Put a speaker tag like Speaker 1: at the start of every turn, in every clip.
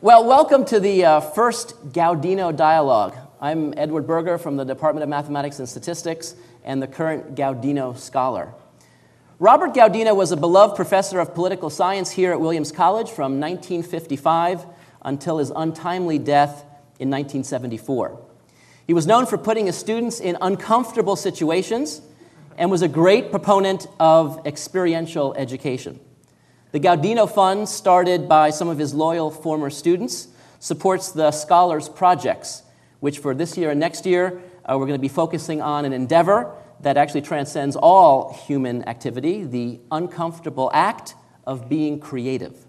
Speaker 1: Well, welcome to the first Gaudino Dialogue. I'm Edward Berger from the Department of Mathematics and Statistics and the current Gaudino Scholar. Robert Gaudino was a beloved professor of political science here at Williams College from 1955 until his untimely death in 1974. He was known for putting his students in uncomfortable situations and was a great proponent of experiential education. The Gaudino Fund, started by some of his loyal former students, supports the Scholars Projects, which for this year and next year, we're going to be focusing on an endeavor that actually transcends all human activity, the uncomfortable act of being creative.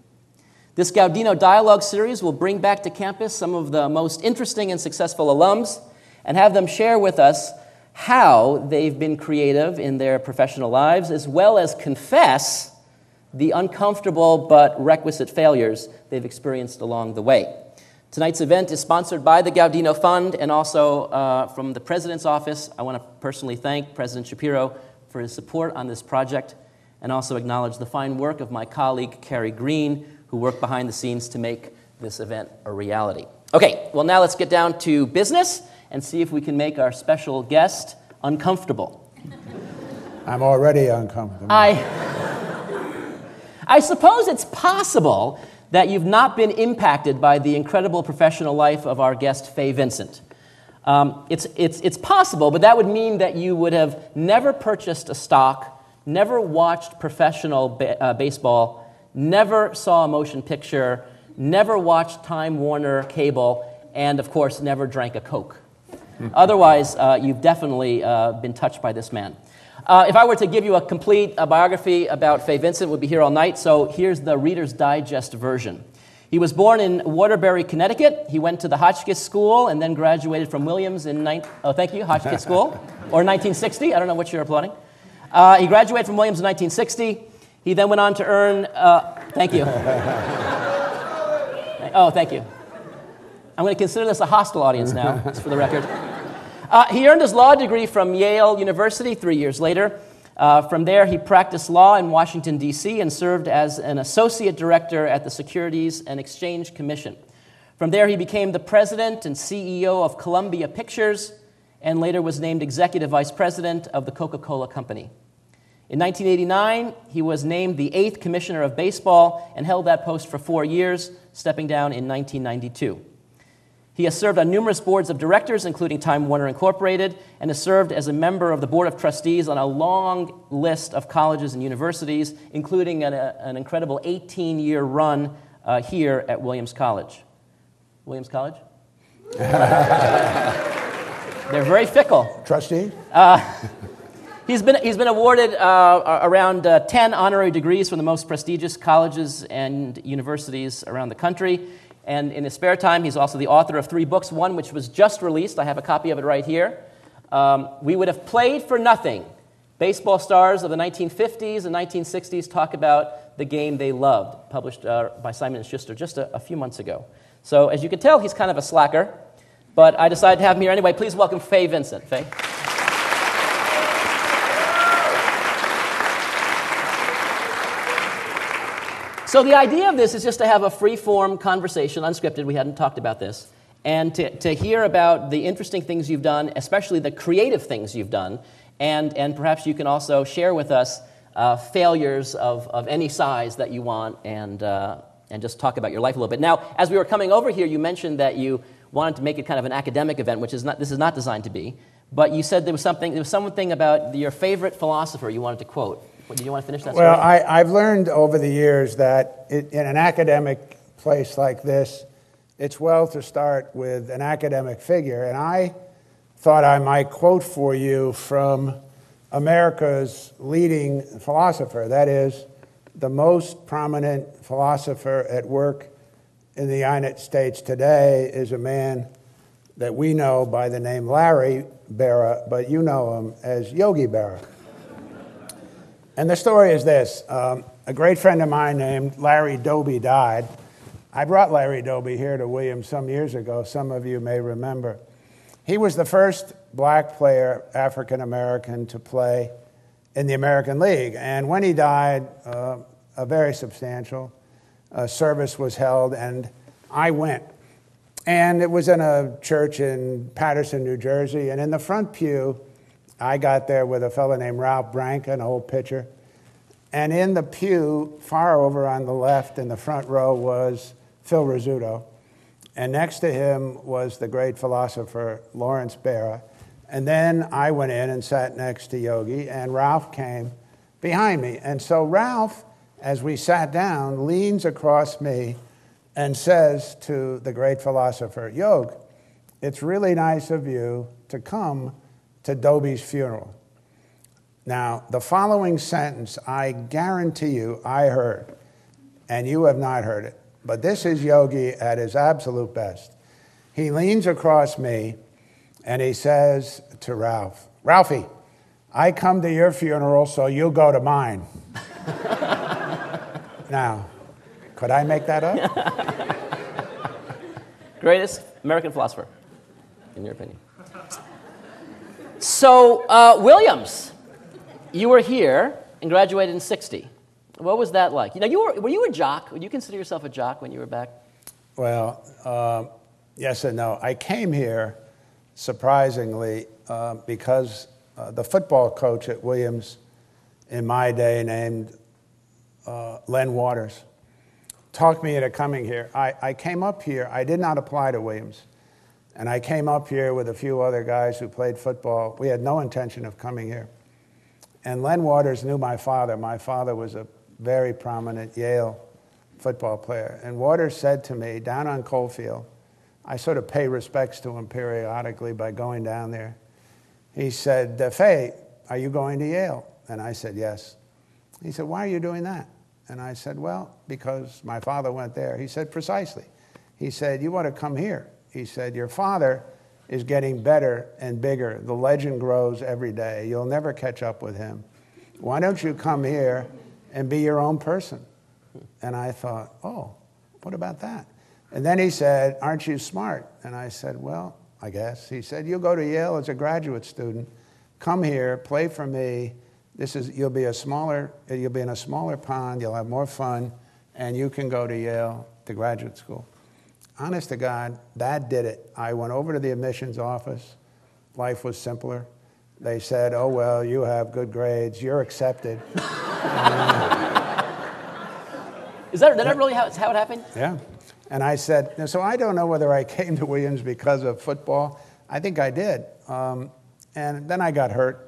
Speaker 1: This Gaudino Dialogue series will bring back to campus some of the most interesting and successful alums and have them share with us how they've been creative in their professional lives, as well as confess the uncomfortable but requisite failures they've experienced along the way. Tonight's event is sponsored by the Gaudino Fund and also from the President's Office. I want to personally thank President Shapiro for his support on this project and also acknowledge the fine work of my colleague, Carrie Green, who worked behind the scenes to make this event a reality. Okay, well now let's get down to business and see if we can make our special guest uncomfortable.
Speaker 2: I'm already uncomfortable.
Speaker 1: I suppose it's possible that you've not been impacted by the incredible professional life of our guest, Fay Vincent. It's possible, but that would mean that you would have never purchased a stock, never watched professional baseball, never saw a motion picture, never watched Time Warner cable, and of course, never drank a Coke. Otherwise, you've definitely been touched by this man. If I were to give you a complete biography about Fay Vincent, we'd be here all night, so here's the Reader's Digest version. He was born in Waterbury, Connecticut. He went to the Hotchkiss School and then graduated from Williams in Hotchkiss School, or 1960. I don't know what you're applauding. He graduated from Williams in 1960. He then went on to earn, thank you. Oh, thank you. I'm going to consider this a hostile audience now, just for the record. He earned his law degree from Yale University 3 years later. From there, he practiced law in Washington, D.C., and served as an associate director at the Securities and Exchange Commission. From there, he became the president and CEO of Columbia Pictures, and later was named executive vice president of the Coca-Cola Company. In 1989, he was named the 8th commissioner of baseball and held that post for 4 years, stepping down in 1992. He has served on numerous boards of directors, including Time Warner Incorporated, and has served as a member of the Board of Trustees on a long list of colleges and universities, including an incredible 18-year run here at Williams College. Williams College? They're very fickle.
Speaker 2: Trustee?
Speaker 1: He's been awarded around 10 honorary degrees from the most prestigious colleges and universities around the country. And in his spare time, he's also the author of 3 books, one which was just released. I have a copy of it right here. We Would Have Played for Nothing. Baseball stars of the 1950s and 1960s talk about the game they loved, published by Simon & Schuster just a few months ago. So as you can tell, he's kind of a slacker, but I decided to have him here anyway. Please welcome Fay Vincent. Fay. So the idea of this is just to have a free-form conversation, unscripted, we hadn't talked about this, and to hear about the interesting things you've done, especially the creative things you've done, and perhaps you can also share with us failures of any size that you want, and just talk about your life a little bit. Now, as we were coming over here, you mentioned that you wanted to make it kind of an academic event, which this is not designed to be, but you said there was something about your favorite philosopher you wanted to quote. Did you want to finish that story?
Speaker 2: Well, I've learned over the years that in an academic place like this, it's well to start with an academic figure. And I thought I might quote for you from America's leading philosopher. That is, the most prominent philosopher at work in the United States today is a man that we know by the name Larry Berra, but you know him as Yogi Berra. And the story is this. A great friend of mine named Larry Doby died. I brought Larry Doby here to Williams some years ago. Some of you may remember. He was the first black player, African-American, to play in the American League. And when he died, a very substantial service was held, and I went. And it was in a church in Paterson, New Jersey. And in the front pew, I got there with a fellow named Ralph Branca, an old pitcher. And in the pew, far over on the left in the front row, was Phil Rizzuto. And next to him was the great philosopher Lawrence Barra. And then I went in and sat next to Yogi, and Ralph came behind me. And so Ralph, as we sat down, leans across me and says to the great philosopher, Yog, it's really nice of you to come to Dobie's funeral. Now, the following sentence, I guarantee you I heard, and you have not heard it, but this is Yogi at his absolute best. He leans across me, and he says to Ralph, Ralphie, I come to your funeral, so you go to mine. Now, could I make that up?
Speaker 1: Greatest American philosopher, in your opinion. So, Williams, you were here and graduated in '60. What was that like? You know, were you a jock? Would you consider yourself a jock when you were back?
Speaker 2: Well, yes and no. I came here, surprisingly, because the football coach at Williams in my day named Len Waters talked me into coming here. I came up here. I did not apply to Williams. And I came up here with a few other guys who played football. We had no intention of coming here. And Len Waters knew my father. My father was a very prominent Yale football player. And Waters said to me, down on Coalfield, I sort of pay respects to him periodically by going down there. He said, Fay, are you going to Yale? And I said, yes. He said, why are you doing that? And I said, well, because my father went there. He said, precisely. He said, you want to come here. He said, your father is getting better and bigger. The legend grows every day. You'll never catch up with him. Why don't you come here and be your own person? And I thought, oh, what about that? And then he said, aren't you smart? And I said, well, I guess. He said, you'll go to Yale as a graduate student. Come here, play for me. You'll be in a smaller pond, you'll have more fun, and you can go to Yale to graduate school. Honest to God, that did it. I went over to the admissions office. Life was simpler. They said, oh, well, you have good grades. You're accepted.
Speaker 1: Is that really how it happened?
Speaker 2: Yeah. And I said, so I don't know whether I came to Williams because of football. I think I did. And then I got hurt.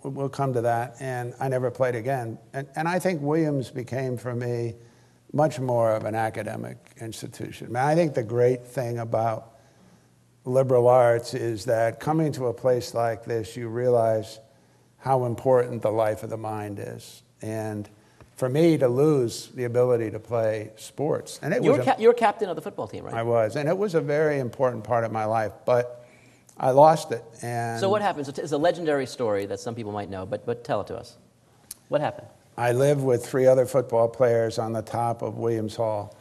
Speaker 2: We'll come to that. And I never played again. And I think Williams became, for me, much more of an academic institution. I think the great thing about liberal arts is that coming to a place like this, you realize how important the life of the mind is. And for me to lose the ability to play sports. And you
Speaker 1: were captain of the football team, right?
Speaker 2: I was. And it was a very important part of my life. But I lost it. And
Speaker 1: so what happened? It's a legendary story that some people might know, but tell it to us. What happened?
Speaker 2: I lived with 3 other football players on the top of Williams Hall,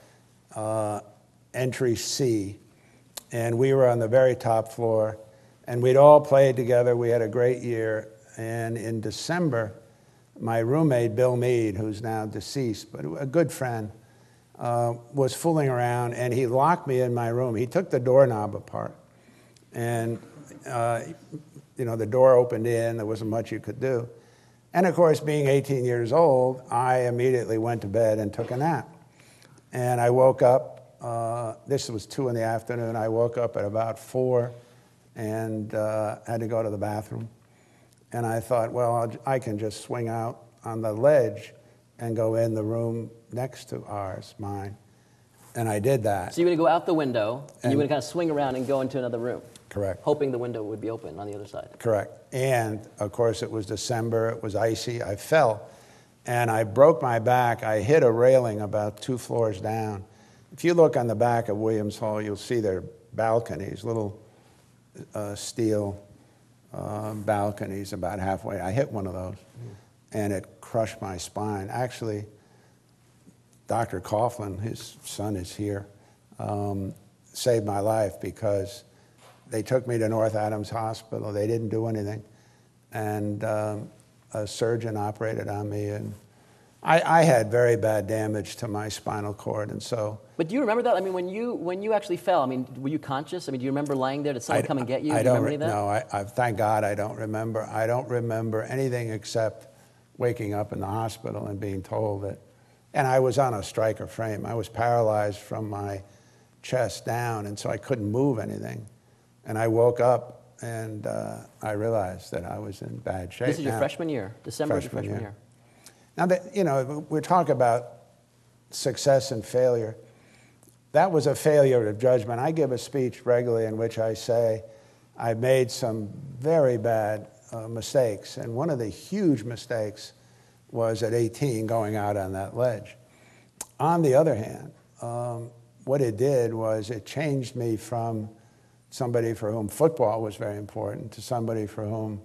Speaker 2: entry C, and we were on the very top floor, and we'd all played together. We had a great year, and in December, my roommate, Bill Meade, who's now deceased, but a good friend, was fooling around, and he locked me in my room. He took the doorknob apart, and the door opened in. There wasn't much you could do. And of course, being 18 years old, I immediately went to bed and took a nap. And I woke up, this was 2 in the afternoon, I woke up at about 4 and had to go to the bathroom. And I thought, well, I can just swing out on the ledge and go in the room next to ours, mine. And I did that.
Speaker 1: So you were going to go out the window, and you were going to kind of swing around and go into another room.
Speaker 2: Correct.
Speaker 1: Hoping the window would be open on the other side.
Speaker 2: Correct. And, of course, it was December. It was icy. I fell, and I broke my back. I hit a railing about 2 floors down. If you look on the back of Williams Hall, you'll see their balconies, little steel balconies about halfway. I hit one of those, and it crushed my spine. Actually, Dr. Coughlin, his son is here, saved my life because they took me to North Adams Hospital. They didn't do anything. And a surgeon operated on me, and I had very bad damage to my spinal cord, and so.
Speaker 1: But do you remember that? I mean, when you actually fell, I mean, were you conscious? I mean, do you remember lying there? Did someone come and get you? Do you remember any of that?
Speaker 2: No, thank God I don't remember. I don't remember anything except waking up in the hospital and being told that. And I was on a striker frame. I was paralyzed from my chest down, and so I couldn't move anything. And I woke up, and I realized that I was in bad shape.
Speaker 1: This is your freshman year, December of your freshman year.
Speaker 2: Now, we talk about success and failure. That was a failure of judgment. I give a speech regularly in which I say I made some very bad mistakes. And one of the huge mistakes was at 18 going out on that ledge. On the other hand, what it did was it changed me from somebody for whom football was very important to somebody for whom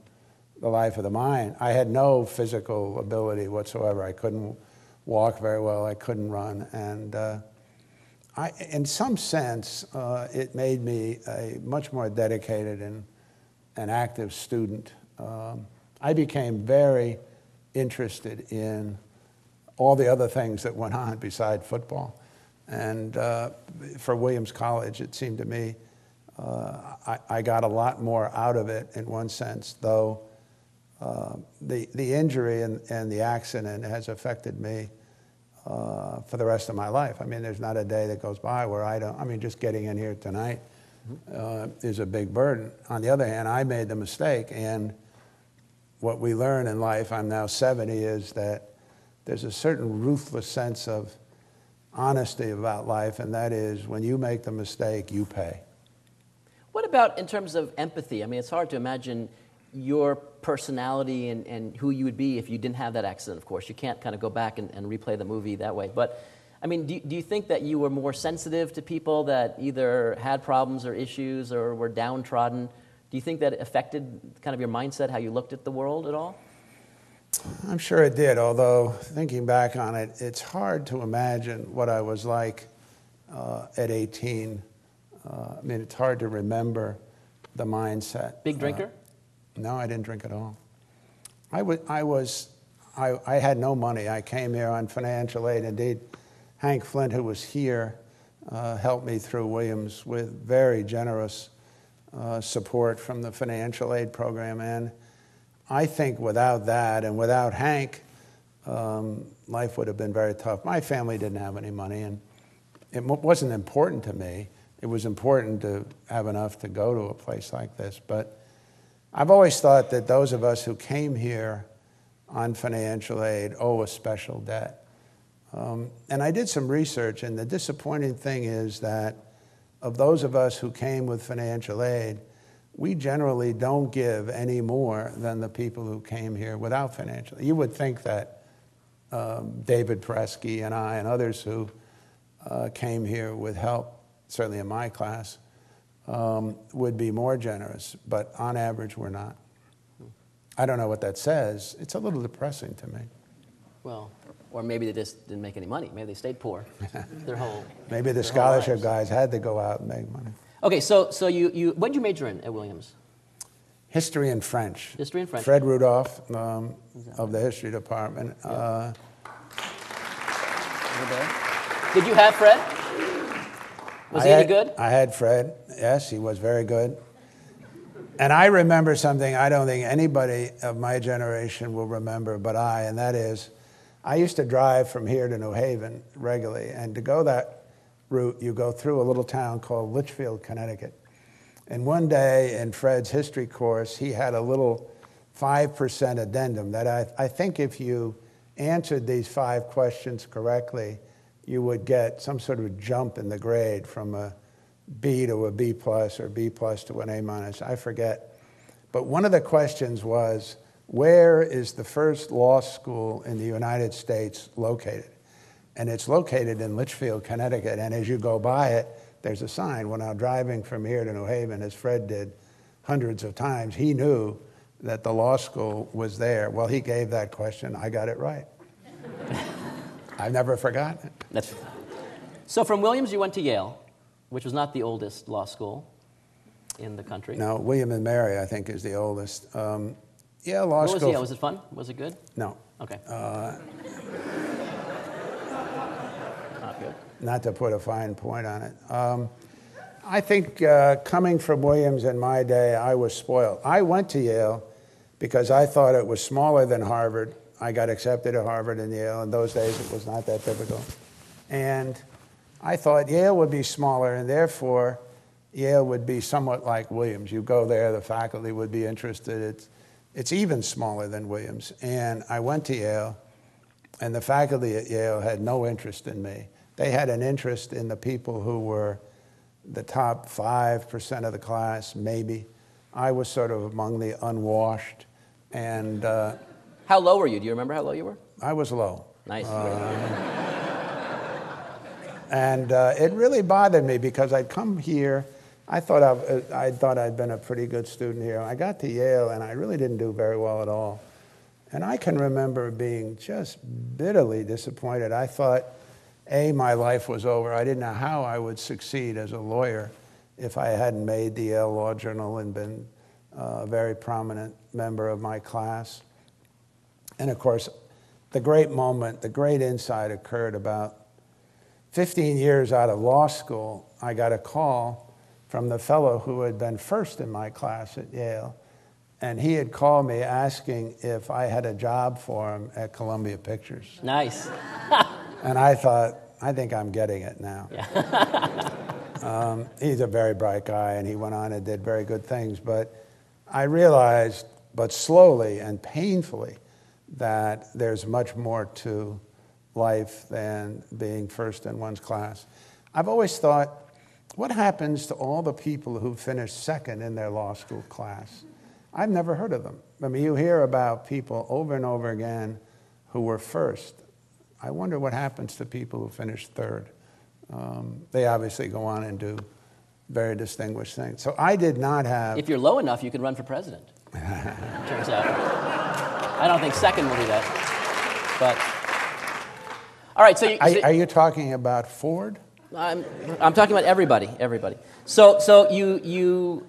Speaker 2: the life of the mind. I had no physical ability whatsoever. I couldn't walk very well. I couldn't run. And in some sense, it made me a much more dedicated and active student. I became very interested in all the other things that went on beside football. And for Williams College, it seemed to me, I got a lot more out of it in one sense, though the injury and the accident has affected me for the rest of my life. I mean, there's not a day that goes by where I don't, I mean, just getting in here tonight is a big burden. On the other hand, I made the mistake, and what we learn in life, I'm now 70, is that there's a certain ruthless sense of honesty about life, and that is when you make the mistake, you pay.
Speaker 1: What about in terms of empathy? I mean, it's hard to imagine your personality and who you would be if you didn't have that accident, of course. You can't kind of go back and replay the movie that way. But, I mean, do you think that you were more sensitive to people that either had problems or issues or were downtrodden? Do you think that affected kind of your mindset, how you looked at the world at all?
Speaker 2: I'm sure it did, although thinking back on it, it's hard to imagine what I was like at 18. I mean, it's hard to remember the mindset.
Speaker 1: Big drinker?
Speaker 2: No, I didn't drink at all. I had no money. I came here on financial aid. Indeed, Hank Flint, who was here, helped me through Williams with very generous support from the financial aid program. And I think without that and without Hank, life would have been very tough. My family didn't have any money, and it wasn't important to me. It was important to have enough to go to a place like this. But I've always thought that those of us who came here on financial aid owe a special debt. And I did some research, and the disappointing thing is that of those of us who came with financial aid, we generally don't give any more than the people who came here without financial aid. You would think that David Presky and I and others who came here with help, certainly in my class, would be more generous, but on average, we're not. I don't know what that says. It's a little depressing to me.
Speaker 1: Well, or maybe they just didn't make any money. Maybe they stayed poor their whole
Speaker 2: Maybe the scholarship guys had to go out and make money.
Speaker 1: Okay, so you what did you major in at Williams?
Speaker 2: History and French.
Speaker 1: History and French.
Speaker 2: Fred Rudolph of the history department.
Speaker 1: Yeah. Did you have Fred? Was he any good?
Speaker 2: I had Fred. Yes, he was very good. And I remember something I don't think anybody of my generation will remember but and that is, I used to drive from here to New Haven regularly, and to go that route, you go through a little town called Litchfield, Connecticut. And one day in Fred's history course, he had a little 5% addendum that I think if you answered these 5 questions correctly, you would get some sort of jump in the grade from a B to a B plus or B plus to an A minus, I forget. But one of the questions was, where is the first law school in the United States located? And it's located in Litchfield, Connecticut, and as you go by it, there's a sign. When I'm driving from here to New Haven, as Fred did hundreds of times, he knew that the law school was there. Well, he gave that question, I got it right. I've never forgotten it.
Speaker 1: So from Williams, you went to Yale, which was not the oldest law school in the country.
Speaker 2: No, William and Mary, I think, is the oldest. Yale Law School.
Speaker 1: What was Yale? Was it fun? Was it good?
Speaker 2: No.
Speaker 1: Okay.
Speaker 2: not to put a fine point on it. I think coming from Williams in my day, I was spoiled. I went to Yale because I thought it was smaller than Harvard. I got accepted at Harvard and Yale. In those days, it was not that difficult. And I thought Yale would be smaller, and therefore Yale would be somewhat like Williams. You go there, the faculty would be interested. It's even smaller than Williams. And I went to Yale, and the faculty at Yale had no interest in me. They had an interest in the people who were the top 5% of the class, maybe. I was sort of among the unwashed. And
Speaker 1: how low were you? Do you remember how low you were?
Speaker 2: I was low.
Speaker 1: Nice.
Speaker 2: And it really bothered me because I'd come here. I thought I'd been a pretty good student here. I got to Yale, and I really didn't do very well at all. And I can remember being just bitterly disappointed. I thought, my life was over. I didn't know how I would succeed as a lawyer if I hadn't made the Yale Law Journal and been a very prominent member of my class. And of course, the great moment, the great insight occurred about 15 years out of law school. I got a call from the fellow who had been first in my class at Yale. And he had called me asking if I had a job for him at Columbia Pictures.
Speaker 1: Nice.
Speaker 2: And I thought, I think I'm getting it now.
Speaker 1: Yeah.
Speaker 2: He's a very bright guy, and he went on and did very good things. But I realized, but slowly and painfully, that there's much more to life than being first in one's class. I've always thought, what happens to all the people who finish second in their law school class? I've never heard of them. I mean, you hear about people over and over again who were first. I wonder what happens to people who finish third. They obviously go on and do very distinguished things. So I did not have...
Speaker 1: If you're low enough, you can run for president. Turns out. I don't think second will do that. But, all right, so...
Speaker 2: Are you talking about Ford?
Speaker 1: I'm talking about everybody. So you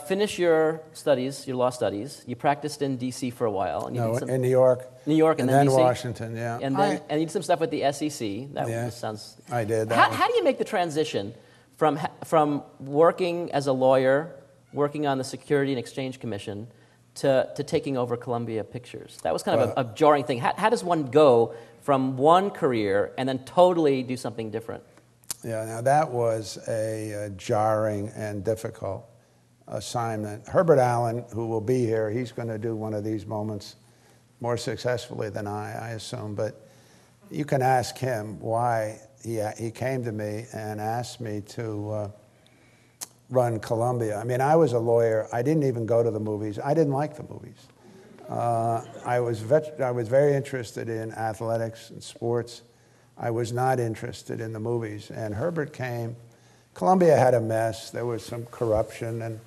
Speaker 1: finish your studies, your law studies. You practiced in D.C. for a while. And you
Speaker 2: in New York.
Speaker 1: New York and
Speaker 2: then
Speaker 1: DC.
Speaker 2: Washington, yeah.
Speaker 1: And then you did some stuff with the SEC. That sounds...
Speaker 2: I did.
Speaker 1: How do you make the transition from working as a lawyer, working on the Security and Exchange Commission, to taking over Columbia Pictures? That was kind of a jarring thing. How does one go from one career and then totally do something different?
Speaker 2: Yeah, now that was a jarring and difficult assignment. Herbert Allen, who will be here, he's going to do one of these moments more successfully than I assume. But you can ask him why he came to me and asked me to run Columbia. I mean, I was a lawyer. I didn't even go to the movies. I didn't like the movies. I was very interested in athletics and sports. I was not interested in the movies. And Herbert came. Columbia had a mess. There was some corruption. And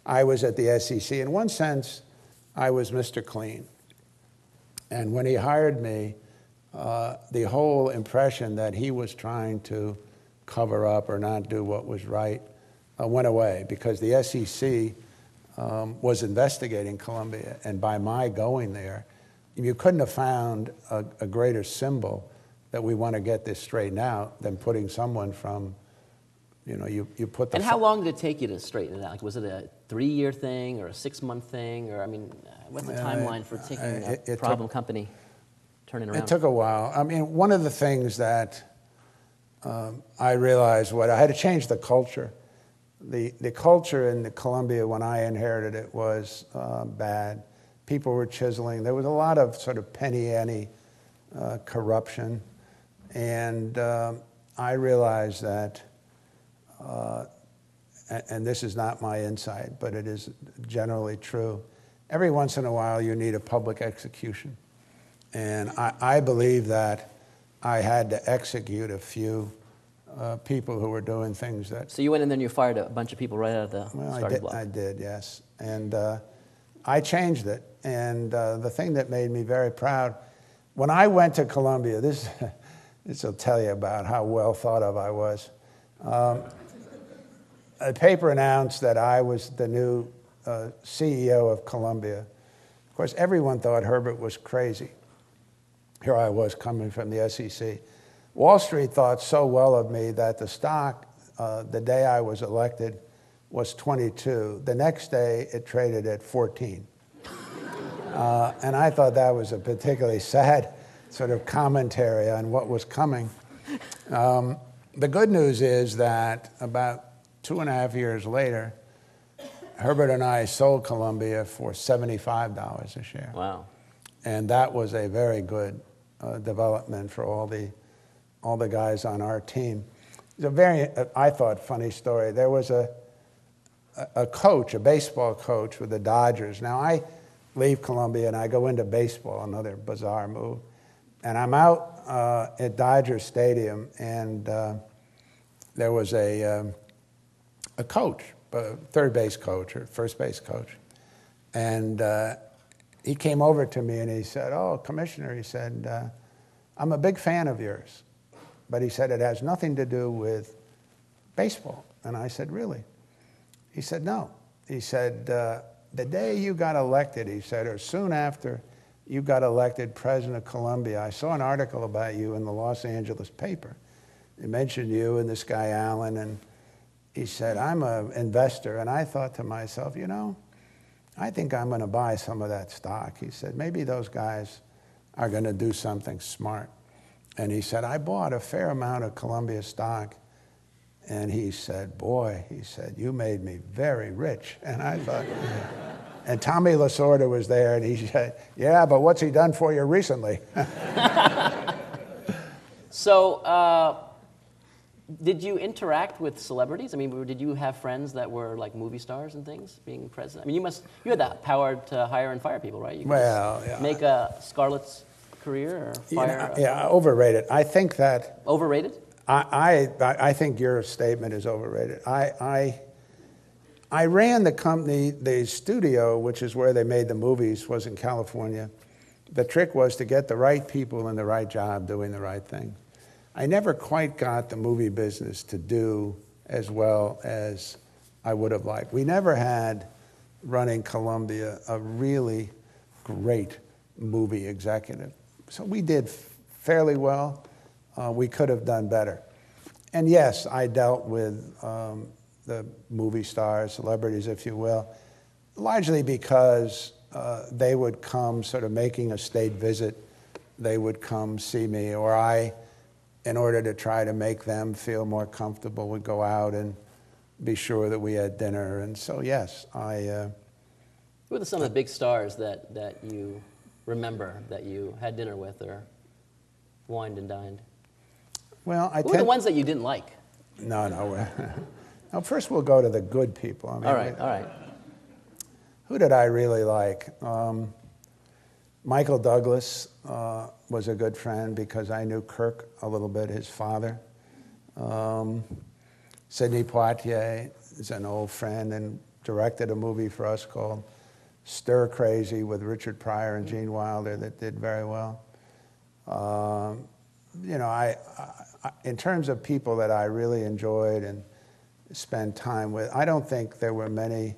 Speaker 2: I was at the SEC. In one sense, I was Mr. Clean. And when he hired me, the whole impression that he was trying to cover up or not do what was right went away, because the SEC was investigating Columbia. And by my going there, you couldn't have found a greater symbol that we want to get this straightened out than putting someone from, you put the...
Speaker 1: And how long did it take you to straighten it out? Like, was it a 3-year thing or a 6-month thing? Or, I mean, what's the timeline for taking a problem company, turning around?
Speaker 2: It took a while. I mean, one of the things that I realized, I had to change the culture. The culture in Columbia when I inherited it was bad. People were chiseling. There was a lot of sort of penny-ante corruption. And I realized that, and this is not my insight, but it is generally true, every once in a while you need a public execution. And I believe that I had to execute a few people who were doing things that...
Speaker 1: So you went in there and you fired a bunch of people right out of the starting block. I
Speaker 2: did, yes. And I changed it. And the thing that made me very proud, when I went to Columbia, this will tell you about how well thought of I was. A paper announced that I was the new CEO of Columbia. Of course, everyone thought Herbert was crazy. Here I was coming from the SEC. Wall Street thought so well of me that the stock, the day I was elected, was 22. The next day, it traded at 14. And I thought that was a particularly sad sort of commentary on what was coming. The good news is that about 2.5 years later, Herbert and I sold Columbia for $75 a share.
Speaker 1: Wow.
Speaker 2: And that was a very good development for all the guys on our team. It's a very, I thought, funny story. There was a coach, a baseball coach with the Dodgers. Now, I leave Columbia and I go into baseball, another bizarre move. And I'm out at Dodger Stadium, and there was a coach, a third base coach or first base coach. And he came over to me and he said, "Oh, Commissioner," he said, "I'm a big fan of yours." But he said, "It has nothing to do with baseball." And I said, "Really?" He said, "No." He said, "The day you got elected," he said, "or soon after you got elected president of Columbia, I saw an article about you in the Los Angeles paper. It mentioned you and this guy, Allen." And he said, "I'm an investor." And I thought to myself, you know, I think I'm going to buy some of that stock. He said, "Maybe those guys are going to do something smart." And he said, "I bought a fair amount of Columbia stock." And he said, "Boy," he said, "you made me very rich." And I thought, and Tommy Lasorda was there, and he said, "Yeah, but what's he done for you recently?"
Speaker 1: So, did you interact with celebrities? I mean, did you have friends that were like movie stars and things, being president? I mean, you had that power to hire and fire people, right? You could
Speaker 2: yeah.
Speaker 1: make a Scarlett's career or fire.
Speaker 2: Yeah, overrated. I think that.
Speaker 1: Overrated?
Speaker 2: I think your statement is overrated. I ran the company, the studio, which is where they made the movies, was in California. The trick was to get the right people in the right job doing the right thing. I never quite got the movie business to do as well as I would have liked. We never had, running Columbia, a really great movie executive. So we did fairly well. We could have done better. And yes, I dealt with the movie stars, celebrities, if you will, largely because they would come sort of making a state visit. They would come see me, or I, in order to try to make them feel more comfortable, would go out and be sure that we had dinner. And so, yes,
Speaker 1: Who are some of the big stars that you remember that you had dinner with or wined and dined?
Speaker 2: Well,
Speaker 1: Who are the ones that you didn't like?
Speaker 2: No. Now, first we'll go to the good people. I mean,
Speaker 1: all right.
Speaker 2: Who did I really like? Michael Douglas was a good friend because I knew Kirk a little bit, his father. Sidney Poitier is an old friend and directed a movie for us called Stir Crazy with Richard Pryor and Gene Wilder that did very well. You know, I in terms of people that I really enjoyed and spent time with, I don't think there were many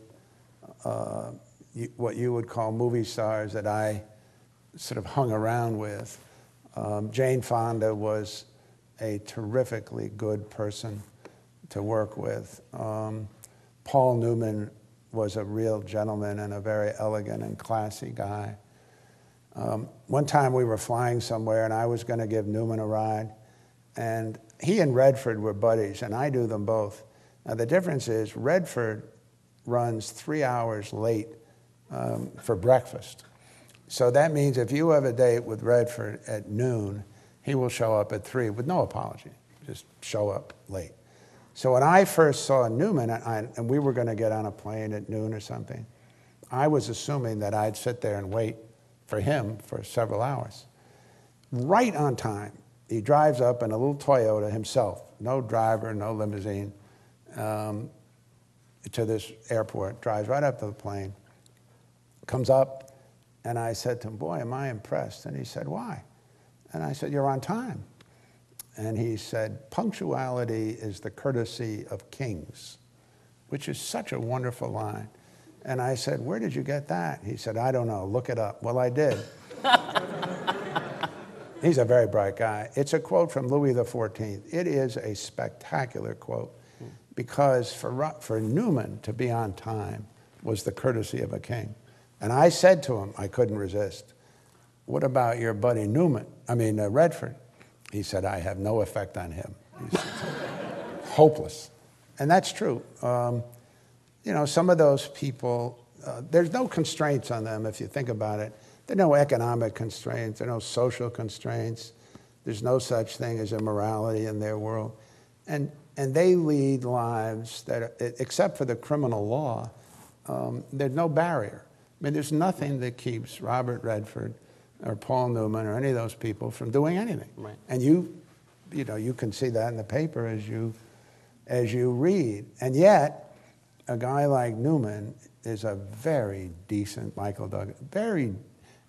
Speaker 2: what you would call movie stars that I sort of hung around with. Jane Fonda was a terrifically good person to work with. Paul Newman was a real gentleman and a very elegant and classy guy. One time we were flying somewhere and I was going to give Newman a ride, and he and Redford were buddies, and I do them both. Now the difference is Redford runs 3 hours late for breakfast. So that means if you have a date with Redford at noon, he will show up at 3 with no apology, just show up late. So when I first saw Newman, and we were going to get on a plane at noon or something, I was assuming that I'd sit there and wait for him for several hours. Right on time, he drives up in a little Toyota himself, no driver, no limousine, to this airport, drives right up to the plane, comes up, and I said to him, "Boy, am I impressed." And he said, "Why?" And I said, "You're on time." And he said, "Punctuality is the courtesy of kings," which is such a wonderful line. And I said, "Where did you get that?" He said, "I don't know, look it up." Well, I did. He's a very bright guy. It's a quote from Louis XIV. It is a spectacular quote because for Newman to be on time was the courtesy of a king. And I said to him, I couldn't resist, what about your buddy Redford? He said, I have no effect on him. He's hopeless. And that's true. Some of those people, there's no constraints on them if you think about it. There are no economic constraints. There are no social constraints. There's no such thing as immorality in their world. And they lead lives that, except for the criminal law, there's no barrier. I mean, there's nothing that keeps Robert Redford or Paul Newman or any of those people from doing anything.
Speaker 1: Right.
Speaker 2: And you can see that in the paper as you read. And yet, a guy like Newman is a very decent Michael Douglas,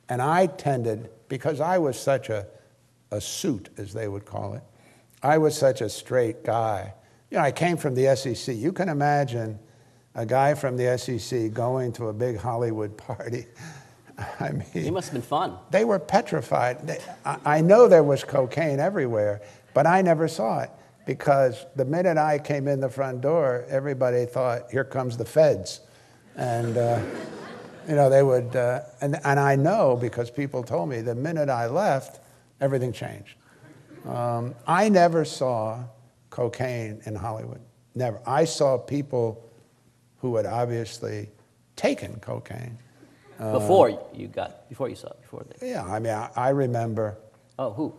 Speaker 2: and I tended, because I was such a suit, as they would call it, I was such a straight guy. I came from the SEC. You can imagine a guy from the SEC going to a big Hollywood party. I mean,
Speaker 1: it must have been fun.
Speaker 2: They were petrified. I know there was cocaine everywhere, but I never saw it because the minute I came in the front door, everybody thought, here comes the feds. And, they would, and I know because people told me the minute I left, everything changed. I never saw cocaine in Hollywood, never. I saw people who had obviously taken cocaine.
Speaker 1: Before you saw it, before they...
Speaker 2: Yeah, I mean, I remember...
Speaker 1: Oh, who?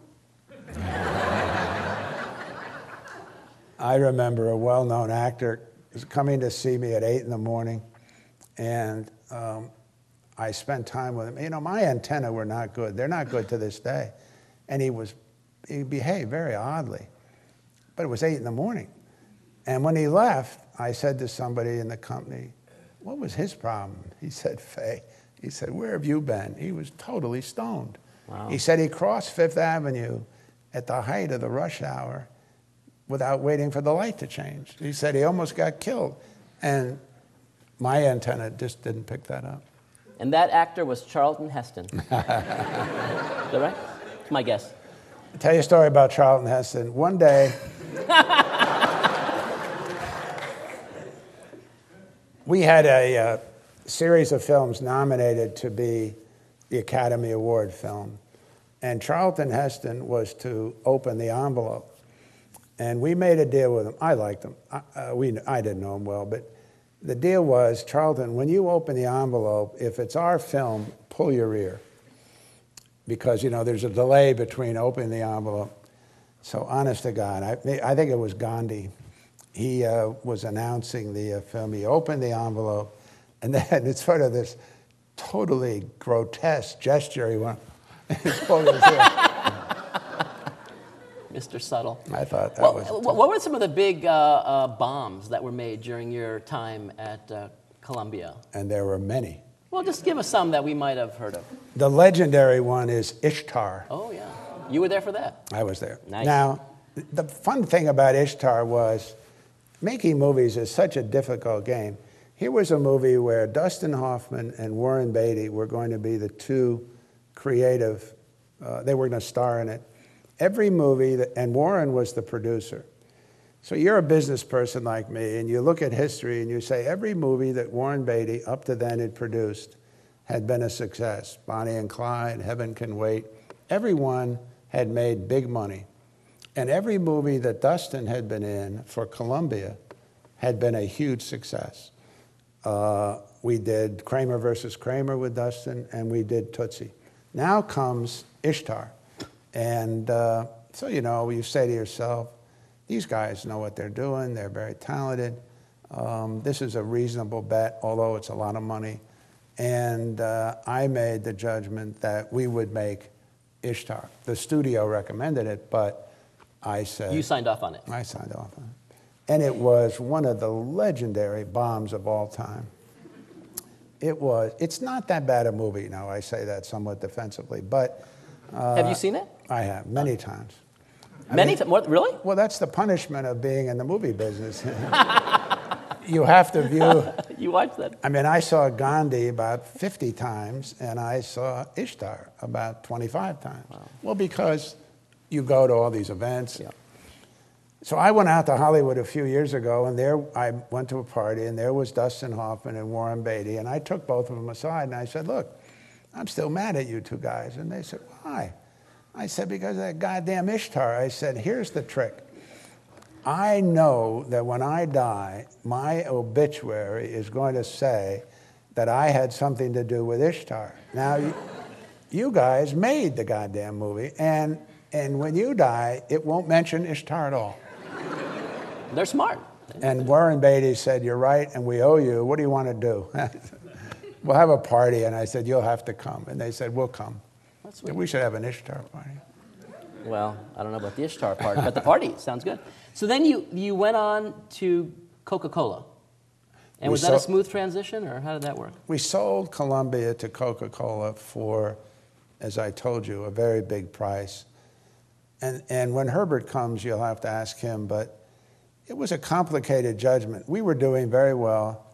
Speaker 2: I remember a well-known actor was coming to see me at 8 in the morning, and I spent time with him. My antennae were not good. They're not good to this day. And he behaved very oddly. But it was 8 in the morning. And when he left, I said to somebody in the company, what was his problem? He said, Fay. He said, where have you been? He was totally stoned.
Speaker 1: Wow.
Speaker 2: He said he crossed Fifth Avenue at the height of the rush hour without waiting for the light to change. He said he almost got killed. And my antenna just didn't pick that up.
Speaker 1: And that actor was Charlton Heston. Is that right? That's my guess.
Speaker 2: I'll tell you a story about Charlton Heston. One day, we had a series of films nominated to be the Academy Award film. And Charlton Heston was to open the envelope. And we made a deal with him. I liked him. I didn't know him well, but the deal was, Charlton, when you open the envelope, if it's our film, pull your ear. Because, there's a delay between opening the envelope. So honest to God, I think it was Gandhi. He was announcing the film. He opened the envelope, and then it's sort of this totally grotesque gesture. He went, pulled his ear.
Speaker 1: Mr. Subtle.
Speaker 2: I thought that was...
Speaker 1: What were some of the big bombs that were made during your time at Columbia?
Speaker 2: And there were many.
Speaker 1: Well, just give us some that we might have heard of.
Speaker 2: The legendary one is Ishtar.
Speaker 1: Oh, yeah. You were there for that?
Speaker 2: I was there.
Speaker 1: Nice.
Speaker 2: Now, the fun thing about Ishtar was making movies is such a difficult game. Here was a movie where Dustin Hoffman and Warren Beatty were going to be the two creative, they were going to star in it. Every movie, and Warren was the producer. So you're a business person like me, and you look at history and you say every movie that Warren Beatty up to then had produced had been a success. Bonnie and Clyde, Heaven Can Wait. Everyone had made big money. And every movie that Dustin had been in for Columbia had been a huge success. We did Kramer versus Kramer with Dustin, and we did Tootsie. Now comes Ishtar. And so, you say to yourself, these guys know what they're doing. They're very talented. This is a reasonable bet, although it's a lot of money. And I made the judgment that we would make Ishtar. The studio recommended it, but I said...
Speaker 1: You signed off on it.
Speaker 2: I signed off on it. And it was one of the legendary bombs of all time. It's not that bad a movie. Now, I say that somewhat defensively, but...
Speaker 1: have you seen it?
Speaker 2: I have, many times.
Speaker 1: Many times? Really?
Speaker 2: Well, that's the punishment of being in the movie business. you have to view.
Speaker 1: You watched that?
Speaker 2: I mean, I saw Gandhi about 50 times, and I saw Ishtar about 25 times. Wow. Well, because you go to all these events.
Speaker 1: Yeah.
Speaker 2: So I went out to Hollywood a few years ago, and there I went to a party, and there was Dustin Hoffman and Warren Beatty, and I took both of them aside, and I said, look, I'm still mad at you two guys. And they said, why? I said, because of that goddamn Ishtar. I said, here's the trick. I know that when I die, my obituary is going to say that I had something to do with Ishtar. Now, you guys made the goddamn movie, and when you die, it won't mention Ishtar at all.
Speaker 1: They're smart.
Speaker 2: And Warren Beatty said, you're right, and we owe you. What do you want to do? We'll have a party. And I said, you'll have to come. And they said, we'll come.
Speaker 1: That's sweet.
Speaker 2: We should have an Ishtar party.
Speaker 1: Well, I don't know about the Ishtar part, but the party sounds good. So then you went on to Coca-Cola. And was that a smooth transition, or how did that work? We
Speaker 2: sold Columbia to Coca-Cola for, as I told you, a very big price. And when Herbert comes, you'll have to ask him, but it was a complicated judgment. We were doing very well,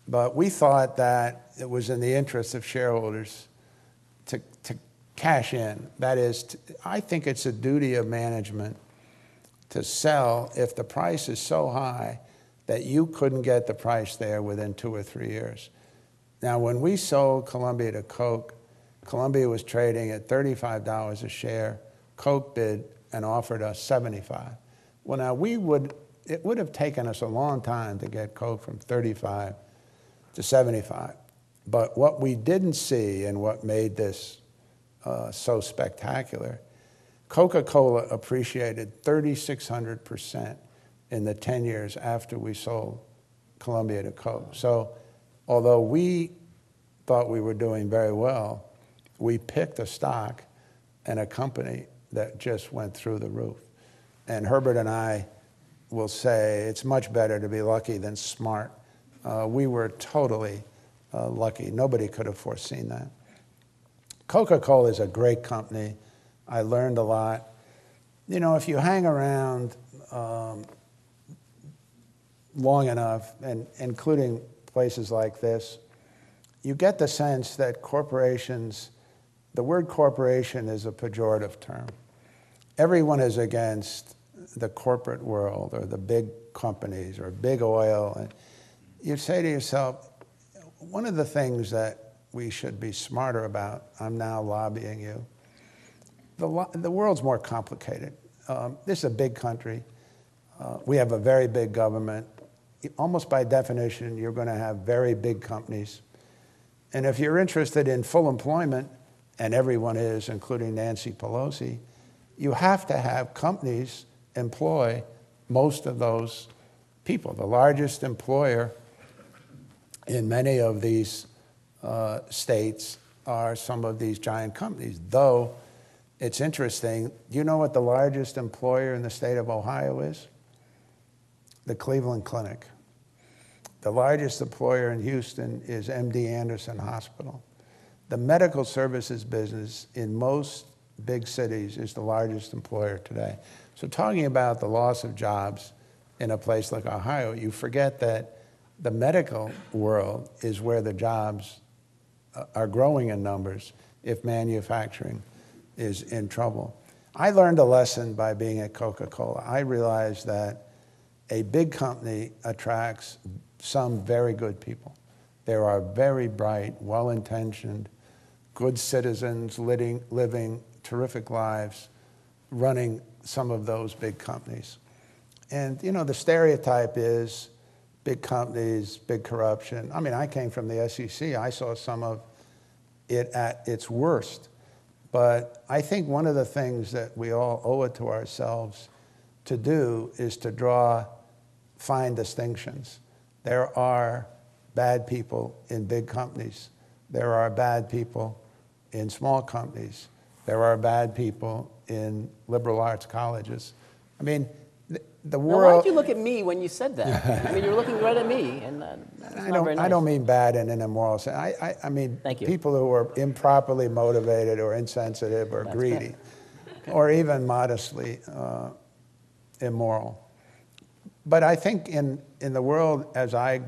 Speaker 2: but we thought that it was in the interest of shareholders to cash in. That is, I think it's a duty of management to sell if the price is so high that you couldn't get the price there within 2 or 3 years. Now, when we sold Columbia to Coke, Columbia was trading at $35 a share. Coke bid and offered us $75. Well, now it would have taken us a long time to get Coke from $35 to $75. But what we didn't see, and what made this so spectacular, Coca-Cola appreciated 3,600% in the 10 years after we sold Columbia to Coke. So although we thought we were doing very well, we picked a stock and a company that just went through the roof. And Herbert and I will say it's much better to be lucky than smart. We were totally lucky. Nobody could have foreseen that. Coca-Cola is a great company. I learned a lot. You know, if you hang around long enough, and including places like this, you get the sense that corporations, the word corporation is a pejorative term. Everyone is against the corporate world or the big companies or big oil. And you say to yourself, one of the things that we should be smarter about, I'm now lobbying you, the world's more complicated. This is a big country. We have a very big government. Almost by definition, you're going to have very big companies. And if you're interested in full employment, and everyone is, including Nancy Pelosi, you have to have companies employ most of those people. The largest employer in many of these states are some of these giant companies. Though, it's interesting, do you know what the largest employer in the state of Ohio is? The Cleveland Clinic. The largest employer in Houston is MD Anderson Hospital. The medical services business in most big cities is the largest employer today. So talking about the loss of jobs in a place like Ohio, you forget that the medical world is where the jobs are growing in numbers if manufacturing is in trouble. I learned a lesson by being at Coca-Cola. I realized that a big company attracts some very good people. There are very bright, well-intentioned, good citizens living terrific lives, running some of those big companies. And, you know, the stereotype is big companies, big corruption. I mean, I came from the SEC. I saw some of it at its worst. But I think one of the things that we all owe it to ourselves to do is to draw fine distinctions. There are bad people in big companies. There are bad people in small companies. There are bad people in liberal arts colleges. I mean, the world...
Speaker 1: Now, why did you look at me when you said that? I mean, you were looking right at me, and that's not very nice.
Speaker 2: I don't mean bad in an immoral sense. I mean people who are improperly motivated or insensitive or greedy or even modestly immoral. But I think in the world, as I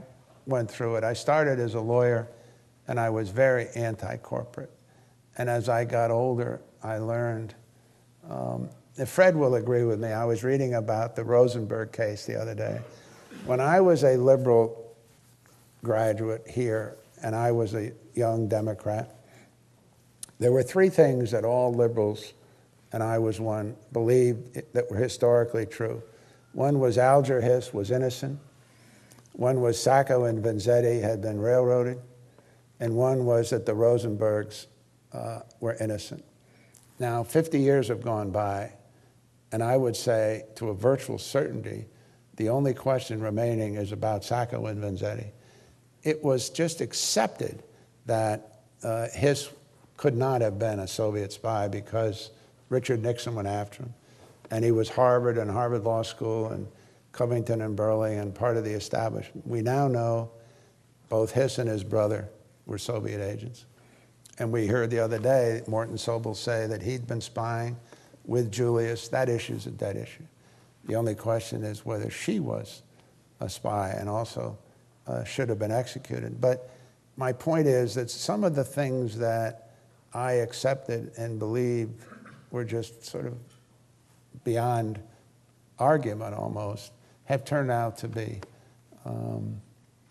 Speaker 2: went through it, I started as a lawyer, and I was very anti-corporate. And as I got older, I learned, Fred will agree with me, I was reading about the Rosenberg case the other day. When I was a liberal graduate here, and I was a young Democrat, there were three things that all liberals, and I was one, believed that were historically true. One was Alger Hiss was innocent. One was Sacco and Vanzetti had been railroaded. And one was that the Rosenbergs were innocent. Now, 50 years have gone by, and I would say, to a virtual certainty, the only question remaining is about Sacco and Vanzetti. It was just accepted that Hiss could not have been a Soviet spy because Richard Nixon went after him. And he was Harvard and Harvard Law School and Covington and Burley and part of the establishment. We now know both Hiss and his brother were Soviet agents. And we heard the other day Morton Sobel say that he'd been spying with Julius. That issue's a dead issue. The only question is whether she was a spy and also should have been executed. But my point is that some of the things that I accepted and believed were just sort of beyond argument almost, have turned out to be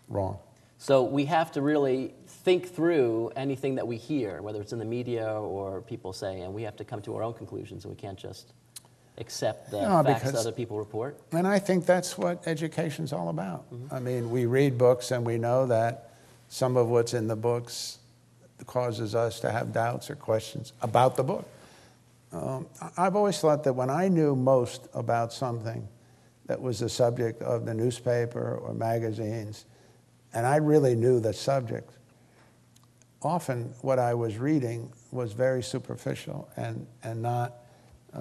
Speaker 2: wrong.
Speaker 1: So we have to really think through anything that we hear, whether it's in the media or people say, and we have to come to our own conclusions, and we can't just accept the facts that other people report.
Speaker 2: And I think that's what education's all about. Mm-hmm. I mean, we read books and we know that some of what's in the books causes us to have doubts or questions about the book. I've always thought that when I knew most about something that was the subject of the newspaper or magazines, and I really knew the subject, often what I was reading was very superficial and not